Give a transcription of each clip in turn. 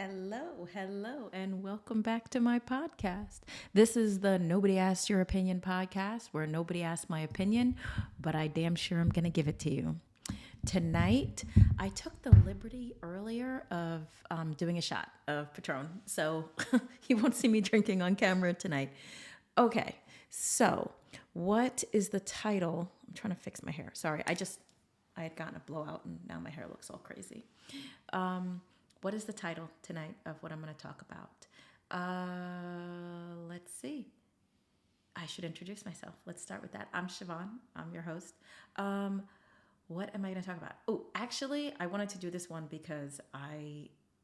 Hello, and welcome back to my podcast. This is the Nobody Asked Your Opinion podcast where nobody asked my opinion, but I damn sure I'm going to give it to you. Tonight, I took the liberty earlier of doing a shot of Patron, so you won't see me drinking on camera tonight. Okay, so what is the title? I'm trying to fix my hair. Sorry, I had gotten a blowout and now my hair looks all crazy. What is the title tonight of what I'm going to talk about? Let's see. I should introduce myself. Let's start with that. I'm Siobhan. I'm your host. What am I going to talk about? Oh, actually, I wanted to do this one because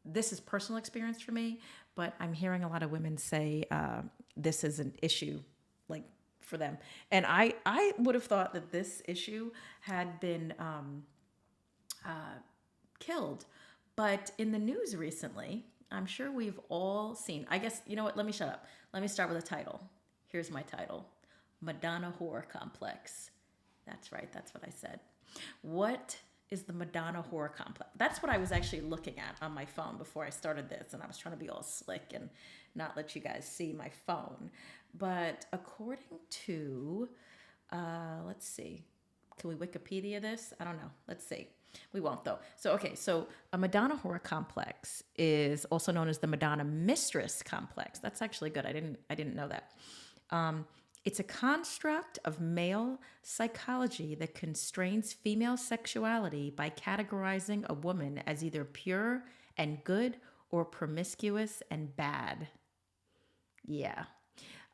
this is personal experience for me, but I'm hearing a lot of women say this is an issue, like for them, and I would have thought that this issue had been killed. But in the news recently, I'm sure we've all seen, I guess, you know what? Let me shut up. Let me start with a title. Here's my title: Madonna Horror Complex. That's right. That's what I said. What is the Madonna Horror Complex? That's what I was actually looking at on my phone before I started this. And I was trying to be all slick and not let you guys see my phone. But according to, let's see, can we Wikipedia this? I don't know. Let's see. We won't though. So a Madonna Horror Complex is also known as the Madonna Mistress Complex. That's actually good. I didn't know that. It's a construct of male psychology that constrains female sexuality by categorizing a woman as either pure and good or promiscuous and bad. Yeah.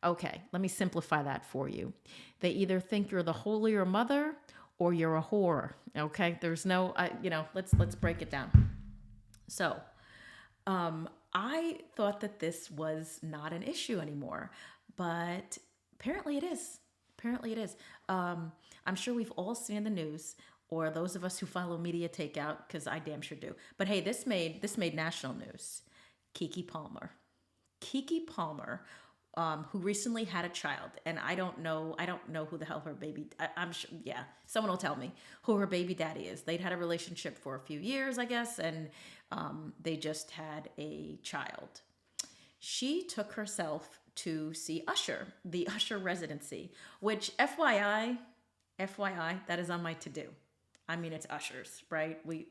Okay, let me simplify that for you. They either think you're the holier mother or you're a whore. Okay, there's no, let's break it down. So, I thought that this was not an issue anymore, but apparently it is. Apparently it is. I'm sure we've all seen the news, or those of us who follow media takeout, because I damn sure do. But hey, this made national news. Keke Palmer. Keke Palmer, who recently had a child, and I don't know who the hell her baby. I'm sure, yeah, someone will tell me who her baby daddy is. They'd had a relationship for a few years, I guess, and they just had a child. She took herself to see Usher, the Usher residency, which FYI, that is on my to do. I mean, it's Ushers, right? We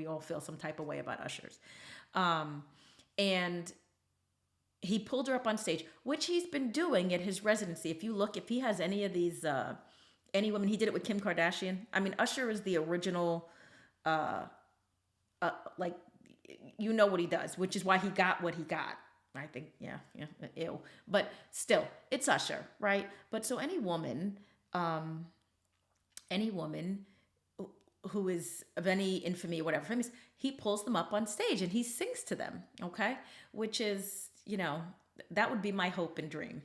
all feel some type of way about Ushers, and he pulled her up on stage, which he's been doing at his residency. If he has any of these, any women, he did it with Kim Kardashian. I mean, Usher is the original, like, you know what he does, which is why he got what he got. I think, yeah, ew. But still, it's Usher, right? But so any woman who is of any infamy or whatever, famous, he pulls them up on stage and he sings to them, okay? Which is, that would be my hope and dream.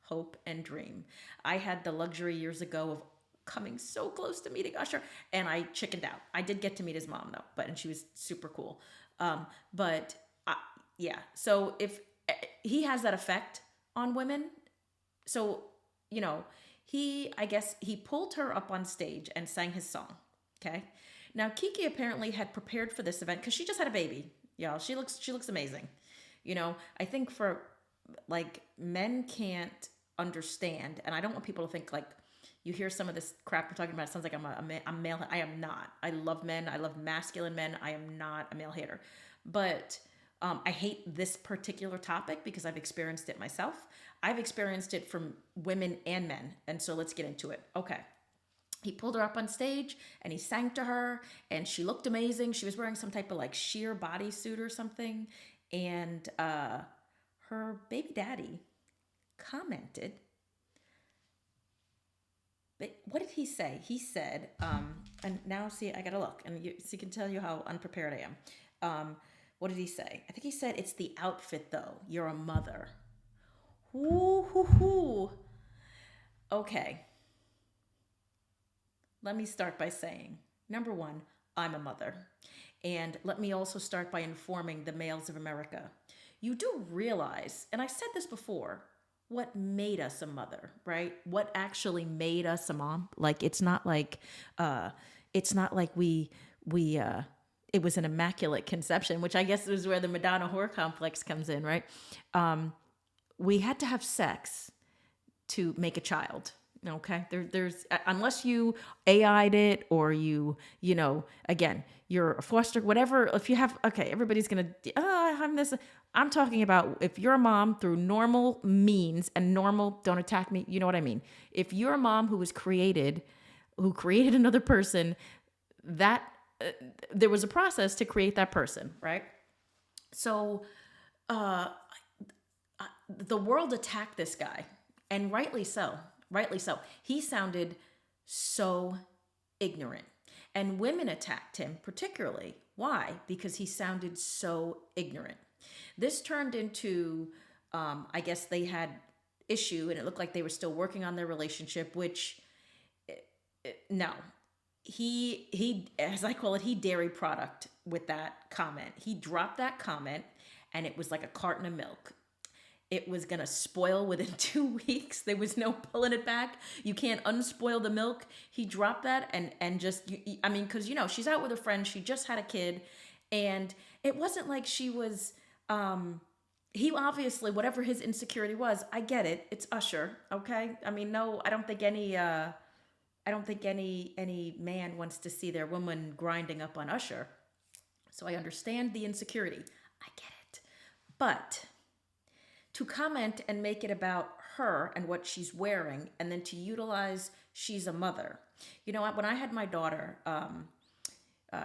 Hope and dream. I had the luxury years ago of coming so close to meeting Usher, and I chickened out. I did get to meet his mom though, and she was super cool. Yeah. So if he has that effect on women, so I guess he pulled her up on stage and sang his song. Okay. Now Keke apparently had prepared for this event because she just had a baby. Y'all, she looks amazing. I think for like men can't understand, and I don't want people to think like you hear some of this crap we're talking about. It sounds like I'm male. I am not. I love men. I love masculine men. I am not a male hater, but I hate this particular topic because I've experienced it myself. I've experienced it from women and men, and so let's get into it. Okay. He pulled her up on stage and he sang to her, and she looked amazing. She was wearing some type of like sheer bodysuit or something. And her baby daddy commented. But what did he say? He said, and now see, I gotta look, and so you can tell you how unprepared I am. What did he say? I think he said, "It's the outfit, though. You're a mother." Ooh. Okay. Let me start by saying, number one, I'm a mother. And let me also start by informing the males of America. You do realize, and I said this before, what made us a mother, right? What actually made us a mom? Like, it's not like we it was an immaculate conception, which I guess is where the Madonna whore complex comes in, right? We had to have sex to make a child. Okay, there's unless you AI'd it or again, you're a foster, whatever. If you have, okay, everybody's gonna, I'm this. I'm talking about if you're a mom through normal means and normal. Don't attack me. You know what I mean? If you're a mom who created another person, that there was a process to create that person, right? So the world attacked this guy, and rightly so. Rightly so. He sounded so ignorant. And women attacked him particularly. Why? Because he sounded so ignorant. This turned into, I guess they had issue, and it looked like they were still working on their relationship, which, no. He, as I call it, he dairy product with that comment. He dropped that comment, and it was like a carton of milk. It was going to spoil within 2 weeks. There was no pulling it back. You can't unspoil the milk. He dropped that and just, I mean, because, she's out with a friend. She just had a kid. And it wasn't like she was, he obviously, whatever his insecurity was, I get it. It's Usher, okay? I mean, no, I don't think any man wants to see their woman grinding up on Usher. So I understand the insecurity. I get it. But to comment and make it about her and what she's wearing, and then to utilize she's a mother. When I had my daughter,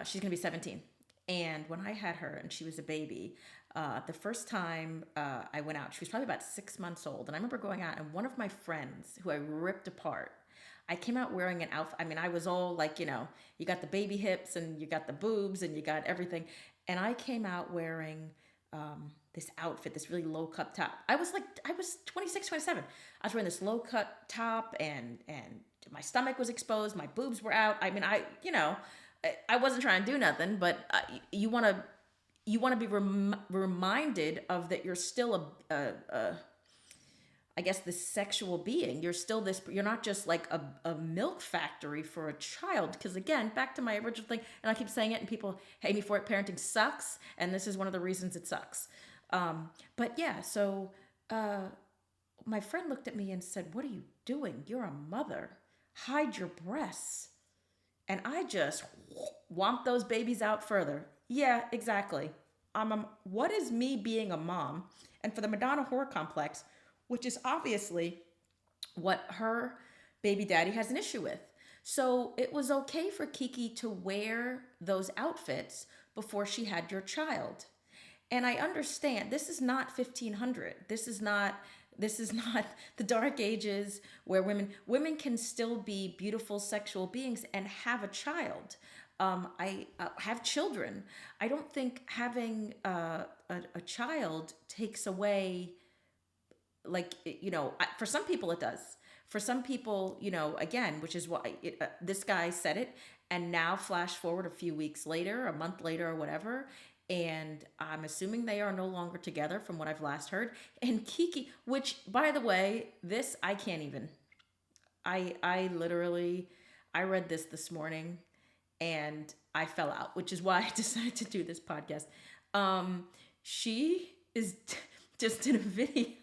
she's going to be 17. And when I had her and she was a baby, the first time I went out, she was probably about 6 months old. And I remember going out, and one of my friends who I ripped apart, I came out wearing an outfit. I mean, I was all like, you got the baby hips and you got the boobs and you got everything. And I came out wearing this outfit, this really low cut top. I was 26, 27. I was wearing this low cut top and my stomach was exposed. My boobs were out. I mean, I wasn't trying to do nothing, but you want to be reminded of that you're still I guess this sexual being. You're still you're not just like a milk factory for a child. Because again, back to my original thing, and I keep saying it and people hate me for it, parenting sucks. And this is one of the reasons it sucks. But yeah, so my friend looked at me and said, "What are you doing? You're a mother. Hide your breasts." And I just whomped those babies out further. Yeah, exactly. What is me being a mom? And for the Madonna whore complex, which is obviously what her baby daddy has an issue with. So it was okay for Kiki to wear those outfits before she had your child. And I understand this is not 1500. This is not the dark ages where women can still be beautiful sexual beings and have a child. I have children. I don't think having a child takes away, like, for some people it does. For some people, again, which is why this guy said it, and now flash forward a few weeks later, a month later or whatever, and I'm assuming they are no longer together from what I've last heard. And Kiki, which, by the way, this, I can't even, I literally, I read this morning and I fell out, which is why I decided to do this podcast. She is just in a video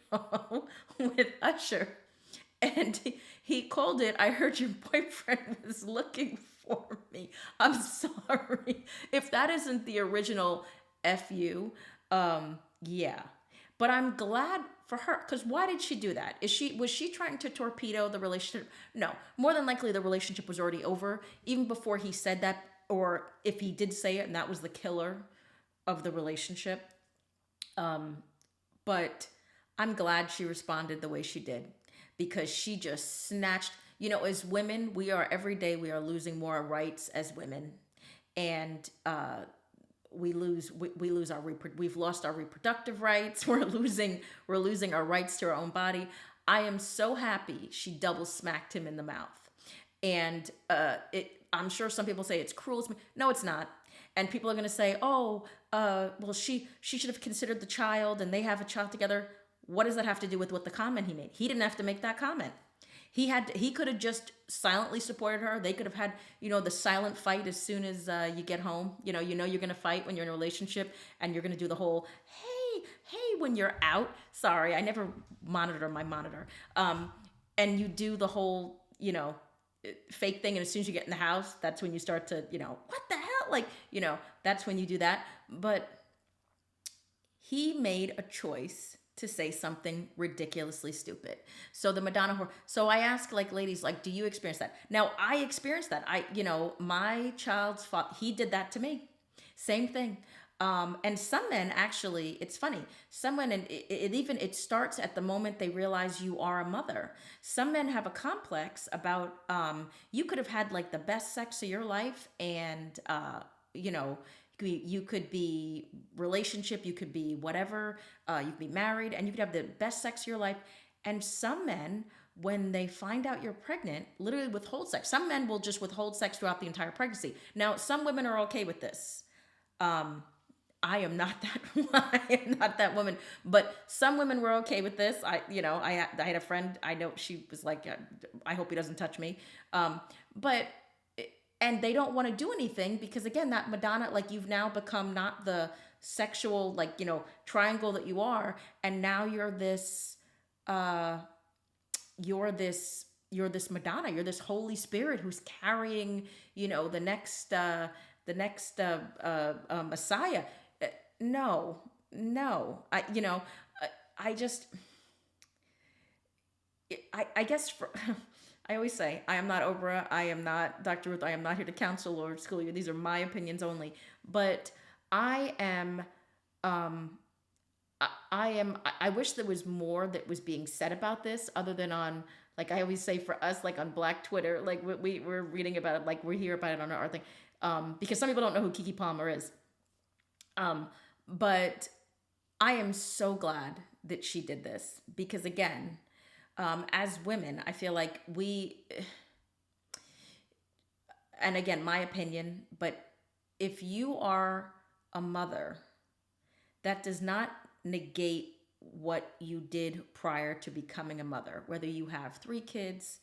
with Usher, and he called it, "I heard your boyfriend was looking for me." I'm sorry. If that isn't the original FU, yeah. But I'm glad for her, because why did she do that? Was she trying to torpedo the relationship? No. More than likely the relationship was already over, even before he said that, or if he did say it and that was the killer of the relationship. But I'm glad she responded the way she did, because she just snatched, as women, every day we are losing more rights as women. And we've lost our reproductive rights. We're losing our rights to our own body. I am so happy she double smacked him in the mouth. And I'm sure some people say it's cruel. No, it's not. And people are going to say, "Oh, well, she should have considered the child, and they have a child together." What does that have to do with what the comment he made? He didn't have to make that comment. He could have just silently supported her. They could have had, the silent fight as soon as you get home. You're going to fight when you're in a relationship, and you're going to do the whole, hey, when you're out. Sorry, I never monitor my monitor. And you do the whole, fake thing. And as soon as you get in the house, that's when you start to, what the hell? Like, that's when you do that. But he made a choice to say something ridiculously stupid. So the Madonna horror. So I ask, like, ladies, like, do you experience that? Now, I experienced that. My child's father, he did that to me. Same thing. And some men, actually, it's funny. Some men, and it starts at the moment they realize you are a mother. Some men have a complex about, you could have had like the best sex of your life, and you could be relationship, you could be whatever, you could be married, and you could have the best sex of your life. And some men, when they find out you're pregnant, literally withhold sex. Some men will just withhold sex throughout the entire pregnancy. Now, some women are okay with this. I am not that. I am not that woman. But some women were okay with this. I had a friend. I know she was like, I hope he doesn't touch me. But and they don't want to do anything because, again, that Madonna, like, you've now become not the sexual, like, triangle that you are, and now you're this you're this Madonna, you're this Holy Spirit who's carrying, the next Messiah. No, I just, I guess I always say, I am not Oprah, I am not Dr. Ruth, I am not here to counsel or school you. These are my opinions only. But I am, I wish there was more that was being said about this, other than on, like I always say, for us, like on Black Twitter, like we're reading about it, like we hear about it on our thing, because some people don't know who Keke Palmer is. But I am so glad that she did this, because, again, as women, I feel like and again, my opinion, but if you are a mother, that does not negate what you did prior to becoming a mother. Whether you have 3 kids,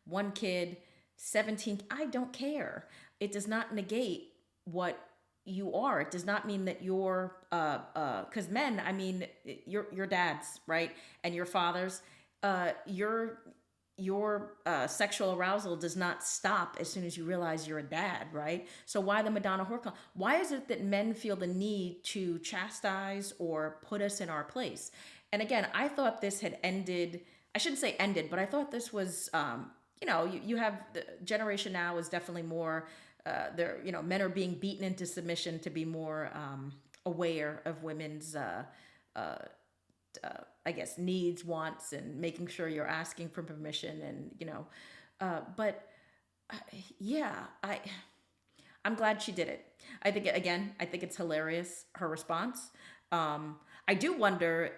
1 kid, 17, I don't care. It does not negate what you are. It does not mean that you're, because men, I mean, your dads, right? And your fathers, your sexual arousal does not stop as soon as you realize you're a dad, right? So why the Madonna horror? Why is it that men feel the need to chastise or put us in our place? And again, I thought this had ended. I shouldn't say ended, but I thought this was, you have the generation now is definitely more. Men are being beaten into submission to be more aware of women's I guess, needs, wants, and making sure you're asking for permission, and but yeah, I'm glad she did it. I think, again, I think it's hilarious, her response. I do wonder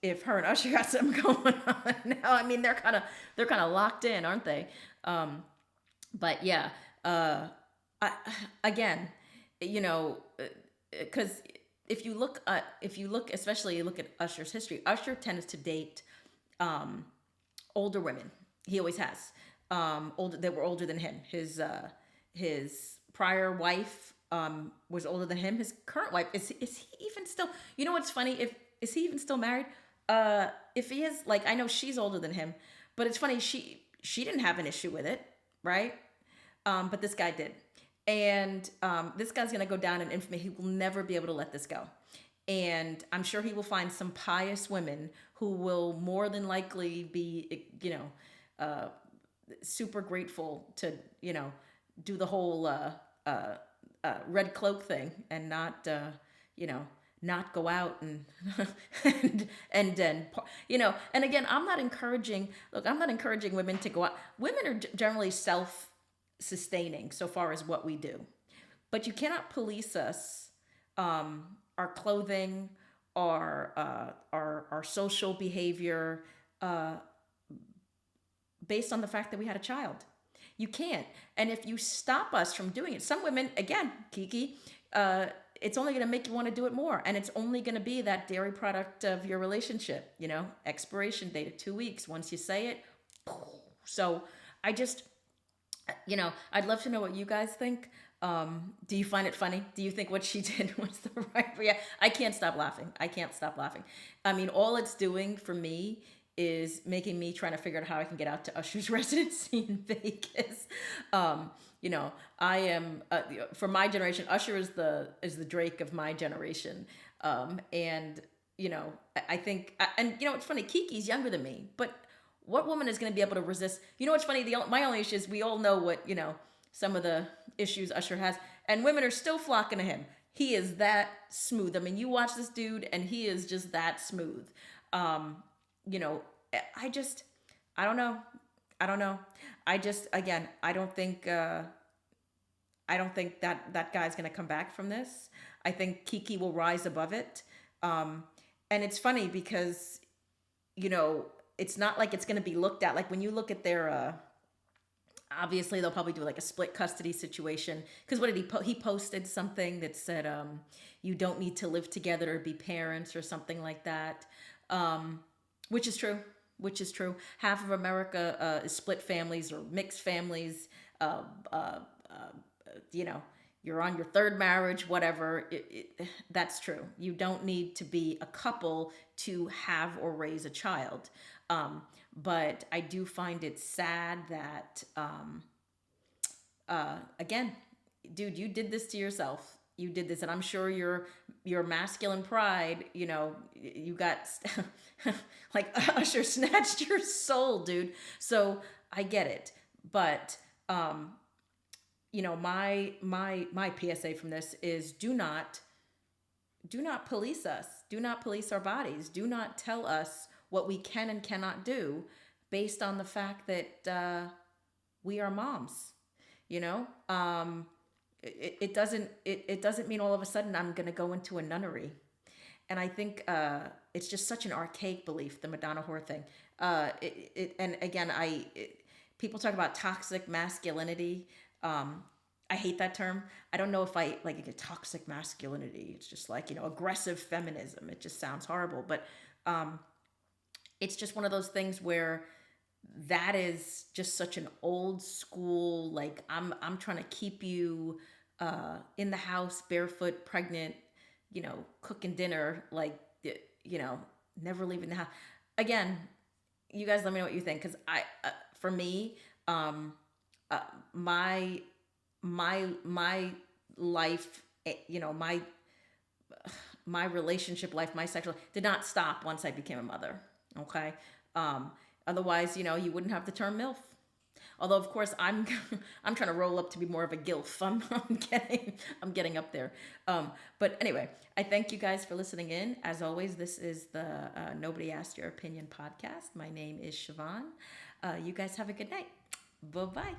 if her and Usher got something going on now. I mean, they're kind of locked in, aren't they? But yeah, again, because if you look, especially you look at Usher's history, Usher tends to date older women. He always has. Older, that were older than him. His prior wife was older than him. His current wife, is he even still? You know what's funny? Is he even still married? If he is, like, I know she's older than him, but it's funny, she didn't have an issue with it, right? But this guy did. And this guy's going to go down in infamy. He will never be able to let this go. And I'm sure he will find some pious women who will more than likely be, super grateful to, do the whole red cloak thing, and not, not go out and, and then, and again, I'm not encouraging women to go out. Women are generally self-sustaining so far as what we do, but you cannot police us, our clothing, our social behavior, based on the fact that we had a child. You can't. And if you stop us from doing it, some women, again, Keke, it's only going to make you want to do it more. And it's only going to be that dairy product of your relationship, expiration date of 2 weeks. Once you say it, So I just, I'd love to know what you guys think. Do you find it funny? Do you think what she did was the right? Yeah, I can't stop laughing. I can't stop laughing. I mean, all it's doing for me is making me trying to figure out how I can get out to Usher's residency in Vegas. Um, you know, I am for my generation. Usher is the Drake of my generation, and I think, and it's funny. Kiki's younger than me, but what woman is going to be able to resist? You know what's funny? My only issue is we all know what some of the issues Usher has, and women are still flocking to him. He is that smooth. I mean, you watch this dude, and he is just that smooth. Um, you know, I just, I don't know. I don't know. I just, again, I don't think that guy's going to come back from this. I think Kiki will rise above it. Um, and it's funny because, you know, it's not like it's going to be looked at. Like when you look at their, obviously they'll probably do like a split custody situation. Because what did he posted something that said, you don't need to live together to be parents or something like that. Which is true. Which is true. Half of America is split families or mixed families. Uh, uh, you know, you're on your third marriage, whatever. That's true. You don't need to be a couple to have or raise a child. But I do find it sad that, again, dude, you did this to yourself. You did this, and I'm sure your masculine pride. You got like Usher snatched your soul, dude. So I get it, but my PSA from this is do not police us. Do not police our bodies. Do not tell us what we can and cannot do based on the fact that we are moms. You know, it doesn't mean all of a sudden I'm going to go into a nunnery. And I think it's just such an archaic belief, the Madonna whore thing. And again, people talk about toxic masculinity. I hate that term. I don't know if I like a toxic masculinity. It's just like, aggressive feminism. It just sounds horrible. But it's just one of those things where that is just such an old school, like I'm trying to keep you in the house, barefoot, pregnant, cooking dinner, like, never leaving the house. Again, you guys let me know what you think. Cause for me, uh, my, my life, my relationship life, my sexual did not stop once I became a mother. Okay. Otherwise, you wouldn't have the term MILF. Although, of course, I'm I'm trying to roll up to be more of a gilf. I'm getting up there. But anyway, I thank you guys for listening in. As always, this is the Nobody Asked Your Opinion podcast. My name is Siobhan. You guys have a good night. Bye bye.